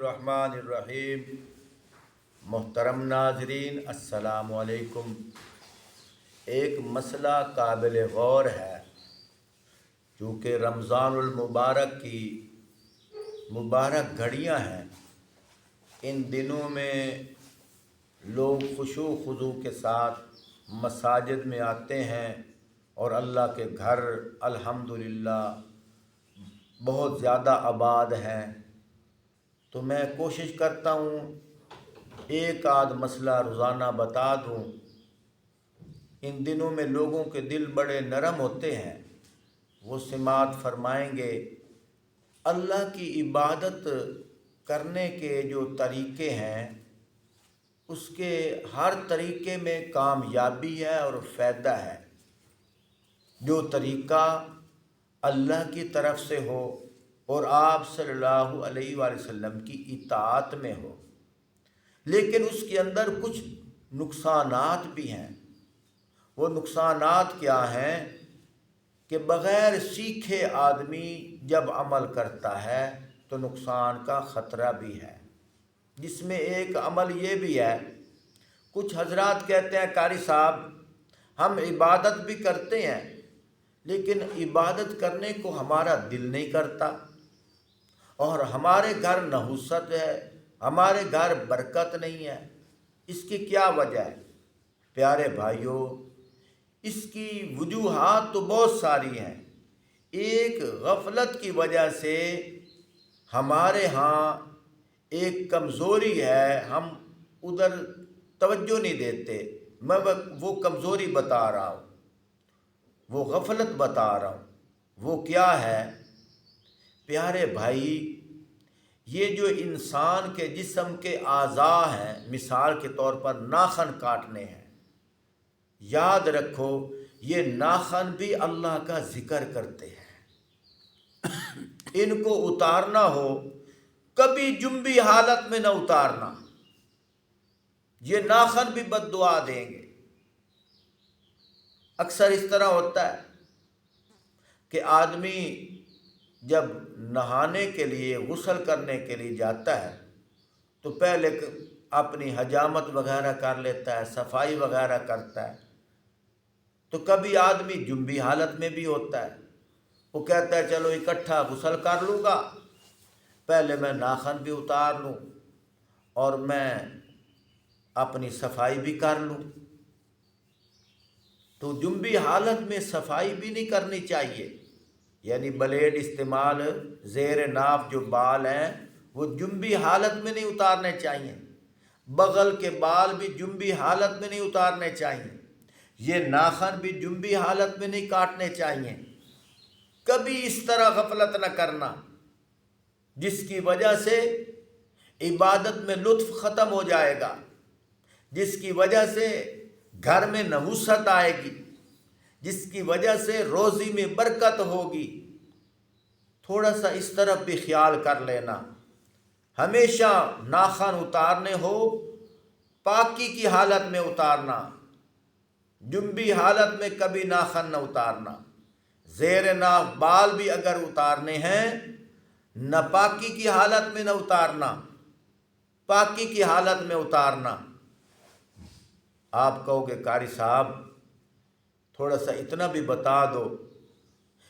الرحمن الرحیم۔ محترم ناظرین السلام علیکم۔ ایک مسئلہ قابل غور ہے، چونکہ رمضان المبارک کی مبارک گھڑیاں ہیں، ان دنوں میں لوگ خشوع و خضوع کے ساتھ مساجد میں آتے ہیں اور اللہ کے گھر الحمدللہ بہت زیادہ آباد ہیں۔ تو میں کوشش کرتا ہوں ایک آدھ مسئلہ روزانہ بتا دوں۔ ان دنوں میں لوگوں کے دل بڑے نرم ہوتے ہیں، وہ سماعت فرمائیں گے۔ اللہ کی عبادت کرنے کے جو طریقے ہیں، اس کے ہر طریقے میں کامیابی ہے اور فائدہ ہے۔ جو طریقہ اللہ کی طرف سے ہو اور آپ صلی اللہ علیہ وآلہ وسلم کی اطاعت میں ہو، لیکن اس کے اندر کچھ نقصانات بھی ہیں۔ وہ نقصانات کیا ہیں کہ بغیر سیکھے آدمی جب عمل کرتا ہے تو نقصان کا خطرہ بھی ہے، جس میں ایک عمل یہ بھی ہے، کچھ حضرات کہتے ہیں قاری صاحب ہم عبادت بھی کرتے ہیں لیکن عبادت کرنے کو ہمارا دل نہیں کرتا، اور ہمارے گھر نحوست ہے، ہمارے گھر برکت نہیں ہے۔ اس کی کیا وجہ ہے؟ پیارے بھائیوں، اس کی وجوہات تو بہت ساری ہیں۔ ایک غفلت کی وجہ سے ہمارے ہاں ایک کمزوری ہے، ہم ادھر توجہ نہیں دیتے۔ میں وہ کمزوری بتا رہا ہوں، وہ غفلت بتا رہا ہوں۔ وہ کیا ہے؟ پیارے بھائی، یہ جو انسان کے جسم کے اعضاء ہیں، مثال کے طور پر ناخن کاٹنے ہیں، یاد رکھو یہ ناخن بھی اللہ کا ذکر کرتے ہیں۔ ان کو اتارنا ہو کبھی جنبی حالت میں نہ اتارنا، یہ ناخن بھی بد دعا دیں گے۔ اکثر اس طرح ہوتا ہے کہ آدمی جب نہانے کے لیے غسل کرنے کے لیے جاتا ہے تو پہلے اپنی حجامت وغیرہ کر لیتا ہے، صفائی وغیرہ کرتا ہے۔ تو کبھی آدمی جنبی حالت میں بھی ہوتا ہے، وہ کہتا ہے چلو اکٹھا غسل کر لوں گا، پہلے میں ناخن بھی اتار لوں اور میں اپنی صفائی بھی کر لوں۔ تو جنبی حالت میں صفائی بھی نہیں کرنی چاہیے، یعنی بلیڈ استعمال، زیر ناف جو بال ہیں وہ جنبی حالت میں نہیں اتارنے چاہیے، بغل کے بال بھی جنبی حالت میں نہیں اتارنے چاہیے، یہ ناخن بھی جنبی حالت میں نہیں کاٹنے چاہیے۔ کبھی اس طرح غفلت نہ کرنا جس کی وجہ سے عبادت میں لطف ختم ہو جائے گا، جس کی وجہ سے گھر میں نحوست آئے گی، جس کی وجہ سے روزی میں برکت ہوگی۔ تھوڑا سا اس طرف بھی خیال کر لینا۔ ہمیشہ ناخن اتارنے ہو پاکی کی حالت میں اتارنا، جنبی حالت میں کبھی ناخن نہ اتارنا۔ زیر ناف بال بھی اگر اتارنے ہیں، ناپاکی کی حالت میں نہ اتارنا، پاکی کی حالت میں اتارنا۔ آپ کہو گے قاری صاحب تھوڑا سا اتنا بھی بتا دو،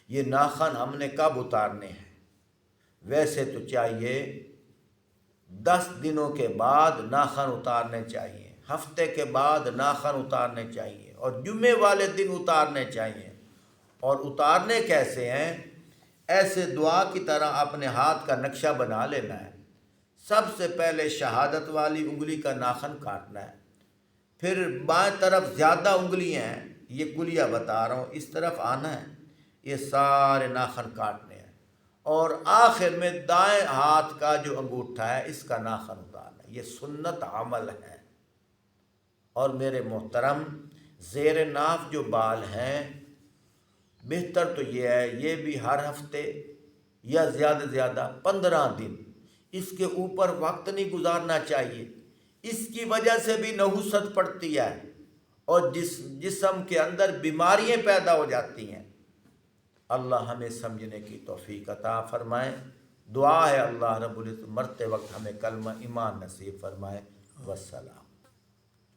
یہ ناخن ہم نے کب اتارنے ہیں؟ ویسے تو چاہیے 10 دنوں کے بعد ناخن اتارنے چاہیے، ہفتے کے بعد ناخن اتارنے چاہیے، اور جمعے والے دن اتارنے چاہیے۔ اور اتارنے کیسے ہیں؟ ایسے دعا کی طرح اپنے ہاتھ کا نقشہ بنا لینا ہے۔ سب سے پہلے شہادت والی انگلی کا ناخن کاٹنا ہے، پھر بائیں طرف زیادہ انگلیاں ہیں، یہ کلیہ بتا رہا ہوں، اس طرف آنا ہے، یہ سارے ناخن کاٹنے ہیں، اور آخر میں دائیں ہاتھ کا جو انگوٹھا ہے اس کا ناخن اتارنا ہے۔ یہ سنت عمل ہے۔ اور میرے محترم، زیر ناف جو بال ہیں، بہتر تو یہ ہے یہ بھی ہر ہفتے یا زیادہ زیادہ 15 دن، اس کے اوپر وقت نہیں گزارنا چاہیے۔ اس کی وجہ سے بھی نحوست پڑتی ہے اور جسم کے اندر بیماریاں پیدا ہو جاتی ہیں۔ اللہ ہمیں سمجھنے کی توفیق عطا فرمائے۔ دعا ہے اللہ رب العزت مرتے وقت ہمیں کلمہ ایمان نصیب فرمائے. والسلام.